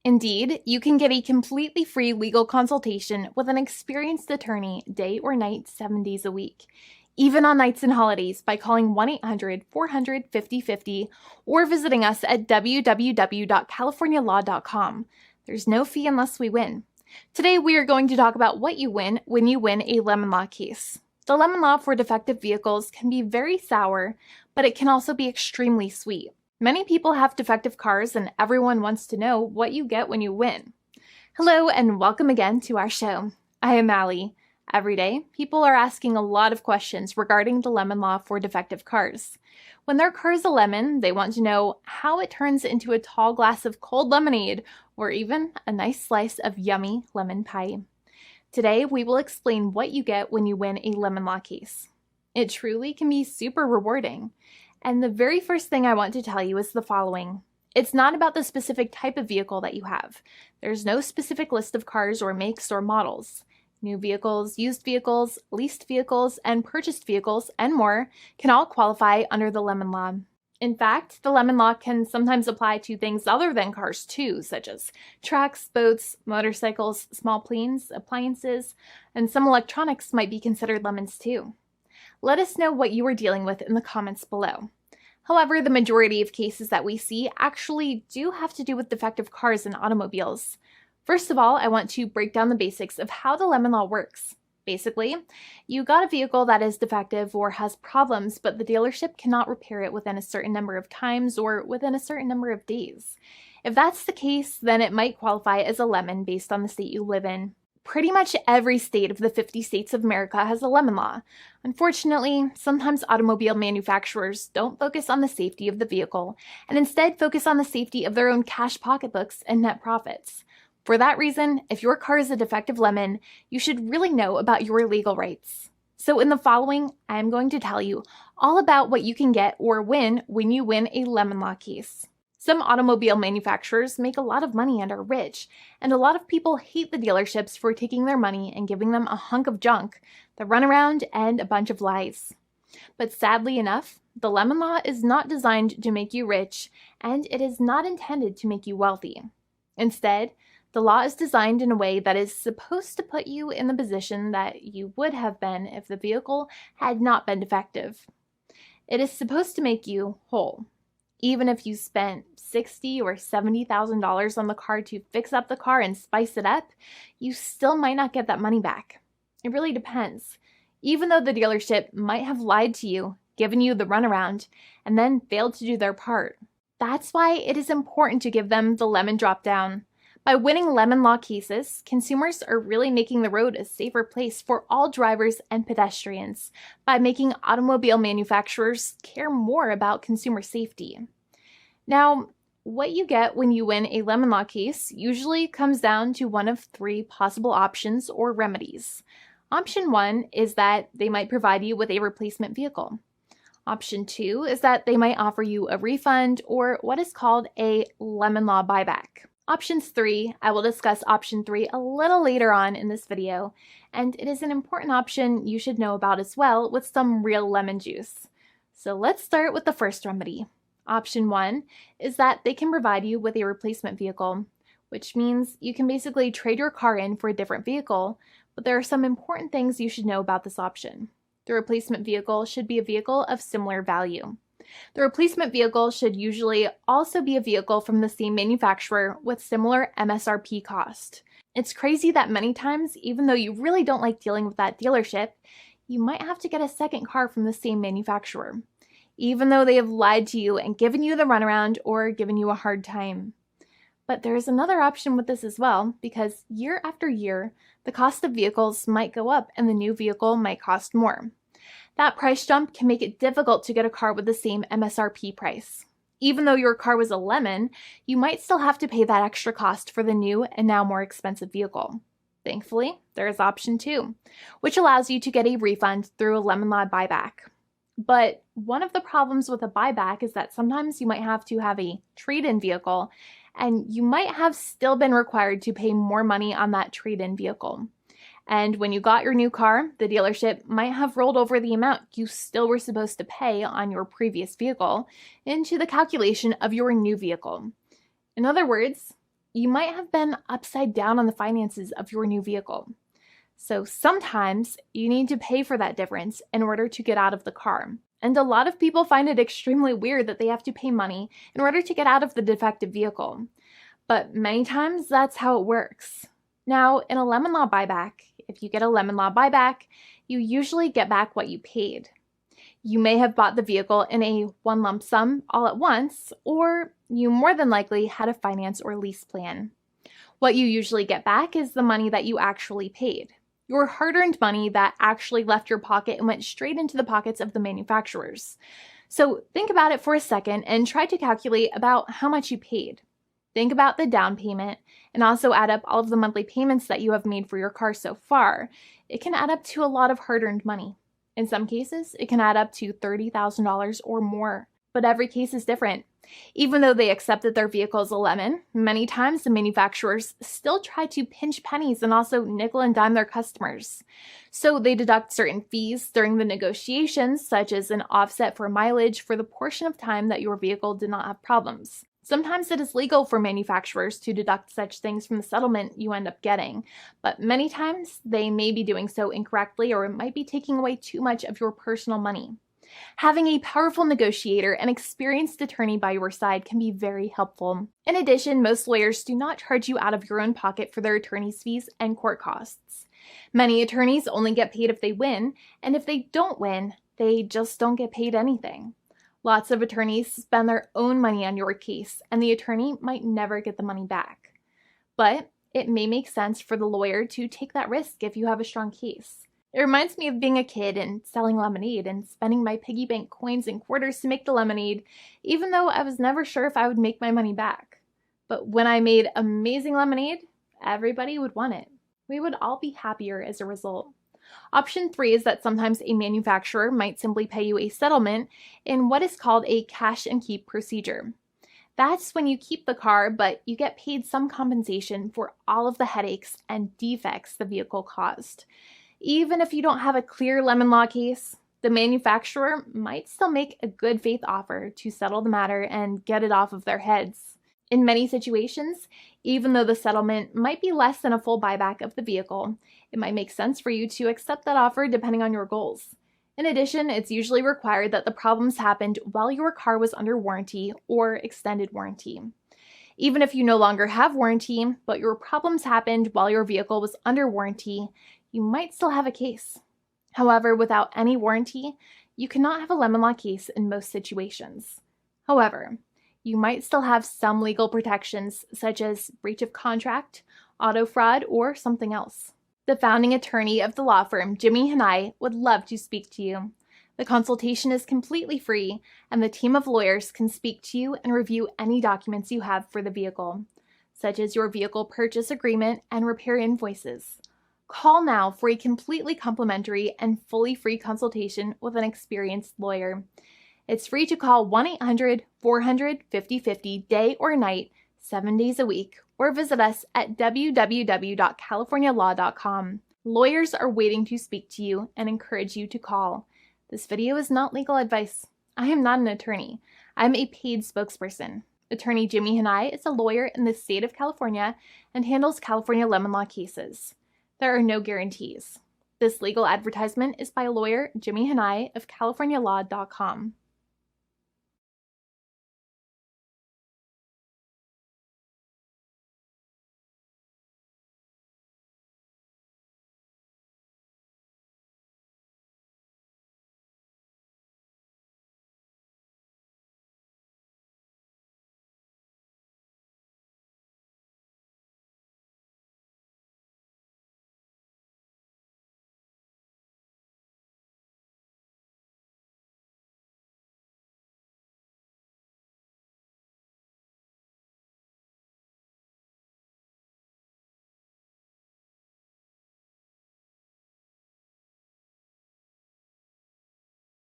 Indeed, you can get a completely free legal consultation with an experienced attorney day or night, 7 days a week, even on nights and holidays by calling 1-800-400-5050 or visiting us at www.californialaw.com. There's no fee unless we win. Today, we are going to talk about what you win when you win a lemon law case. The lemon law for defective vehicles can be very sour, but it can also be extremely sweet. Many people have defective cars, and everyone wants to know what you get when you win. Hello, and welcome again to our show. I am Allie. Every day, people are asking a lot of questions regarding the lemon law for defective cars. When their car is a lemon, they want to know how it turns into a tall glass of cold lemonade, or even a nice slice of yummy lemon pie. Today, we will explain what you get when you win a lemon law case. It truly can be super rewarding. And the very first thing I want to tell you is the following. It's not about the specific type of vehicle that you have. There's no specific list of cars or makes or models. New vehicles, used vehicles, leased vehicles, and purchased vehicles, and more can all qualify under the lemon law. In fact, the lemon law can sometimes apply to things other than cars too, such as trucks, boats, motorcycles, small planes, appliances, and some electronics might be considered lemons too. Let us know what you are dealing with in the comments below. However, the majority of cases that we see actually do have to do with defective cars and automobiles. First of all, I want to break down the basics of how the lemon law works. Basically, you got a vehicle that is defective or has problems, but the dealership cannot repair it within a certain number of times or within a certain number of days. If that's the case, then it might qualify as a lemon based on the state you live in. Pretty much every state of the 50 states of America has a lemon law. Unfortunately, sometimes automobile manufacturers don't focus on the safety of the vehicle and instead focus on the safety of their own cash pocketbooks and net profits. For that reason, if your car is a defective lemon, you should really know about your legal rights. So in the following, I'm going to tell you all about what you can get or win when you win a lemon law case. Some automobile manufacturers make a lot of money and are rich, and a lot of people hate the dealerships for taking their money and giving them a hunk of junk, the runaround, and a bunch of lies. But sadly enough, the lemon law is not designed to make you rich, and it is not intended to make you wealthy. Instead, the law is designed in a way that is supposed to put you in the position that you would have been if the vehicle had not been defective. It is supposed to make you whole. Even if you spent $60,000 or $70,000 on the car to fix up the car and spice it up, you still might not get that money back. It really depends. Even though the dealership might have lied to you, given you the runaround, and then failed to do their part. That's why it is important to give them the lemon drop down. By winning lemon law cases, consumers are really making the road a safer place for all drivers and pedestrians by making automobile manufacturers care more about consumer safety. Now, what you get when you win a lemon law case usually comes down to one of three possible options or remedies. Option 1 is that they might provide you with a replacement vehicle. Option 2 is that they might offer you a refund or what is called a lemon law buyback. Options 3, I will discuss option 3 a little later on in this video, and it is an important option you should know about as well with some real lemon juice. So let's start with the first remedy. Option 1 is that they can provide you with a replacement vehicle, which means you can basically trade your car in for a different vehicle, but there are some important things you should know about this option. The replacement vehicle should be a vehicle of similar value. The replacement vehicle should usually also be a vehicle from the same manufacturer with similar MSRP cost. It's crazy that many times, even though you really don't like dealing with that dealership, you might have to get a second car from the same manufacturer, even though they have lied to you and given you the runaround or given you a hard time. But there is another option with this as well, because year after year, the cost of vehicles might go up and the new vehicle might cost more. That price jump can make it difficult to get a car with the same MSRP price. Even though your car was a lemon, you might still have to pay that extra cost for the new and now more expensive vehicle. Thankfully, there is option 2, which allows you to get a refund through a lemon law buyback. But one of the problems with a buyback is that sometimes you might have to have a trade-in vehicle, and you might have still been required to pay more money on that trade-in vehicle. And when you got your new car, the dealership might have rolled over the amount you still were supposed to pay on your previous vehicle into the calculation of your new vehicle. In other words, you might have been upside down on the finances of your new vehicle. So sometimes you need to pay for that difference in order to get out of the car. And a lot of people find it extremely weird that they have to pay money in order to get out of the defective vehicle. But many times that's how it works. Now, in a lemon law buyback, if you get a lemon law buyback, you usually get back what you paid. You may have bought the vehicle in a one lump sum all at once, or you more than likely had a finance or lease plan. What you usually get back is the money that you actually paid. Your hard-earned money that actually left your pocket and went straight into the pockets of the manufacturers. So think about it for a second and try to calculate about how much you paid. Think about the down payment and also add up all of the monthly payments that you have made for your car so far. It can add up to a lot of hard-earned money. In some cases, it can add up to $30,000 or more, but every case is different. Even though they accept that their vehicle is a lemon, many times the manufacturers still try to pinch pennies and also nickel and dime their customers. So they deduct certain fees during the negotiations, such as an offset for mileage for the portion of time that your vehicle did not have problems. Sometimes it is legal for manufacturers to deduct such things from the settlement you end up getting, but many times they may be doing so incorrectly or it might be taking away too much of your personal money. Having a powerful negotiator and experienced attorney by your side can be very helpful. In addition, most lawyers do not charge you out of your own pocket for their attorney's fees and court costs. Many attorneys only get paid if they win, and if they don't win, they just don't get paid anything. Lots of attorneys spend their own money on your case, and the attorney might never get the money back. But it may make sense for the lawyer to take that risk if you have a strong case. It reminds me of being a kid and selling lemonade and spending my piggy bank coins and quarters to make the lemonade, even though I was never sure if I would make my money back. But when I made amazing lemonade, everybody would want it. We would all be happier as a result. Option 3 is that sometimes a manufacturer might simply pay you a settlement in what is called a cash and keep procedure. That's when you keep the car, but you get paid some compensation for all of the headaches and defects the vehicle caused. Even if you don't have a clear lemon law case, the manufacturer might still make a good faith offer to settle the matter and get it off of their heads. In many situations, even though the settlement might be less than a full buyback of the vehicle, it might make sense for you to accept that offer depending on your goals. In addition, it's usually required that the problems happened while your car was under warranty or extended warranty. Even if you no longer have warranty, but your problems happened while your vehicle was under warranty, you might still have a case. However, without any warranty, you cannot have a lemon law case in most situations. However, you might still have some legal protections such as breach of contract, auto fraud, or something else. The founding attorney of the law firm, Jimmy and I, would love to speak to you. The consultation is completely free, and the team of lawyers can speak to you and review any documents you have for the vehicle, such as your vehicle purchase agreement and repair invoices. Call now for a completely complimentary and fully free consultation with an experienced lawyer. It's free to call 1-800-400-5050 day or night, 7 days a week, or visit us at www.californialaw.com. Lawyers are waiting to speak to you and encourage you to call. This video is not legal advice. I am not an attorney. I'm a paid spokesperson. Attorney Jimmy Hanai is a lawyer in the state of California and handles California lemon law cases. There are no guarantees. This legal advertisement is by lawyer Jimmy Hanai of CaliforniaLaw.com.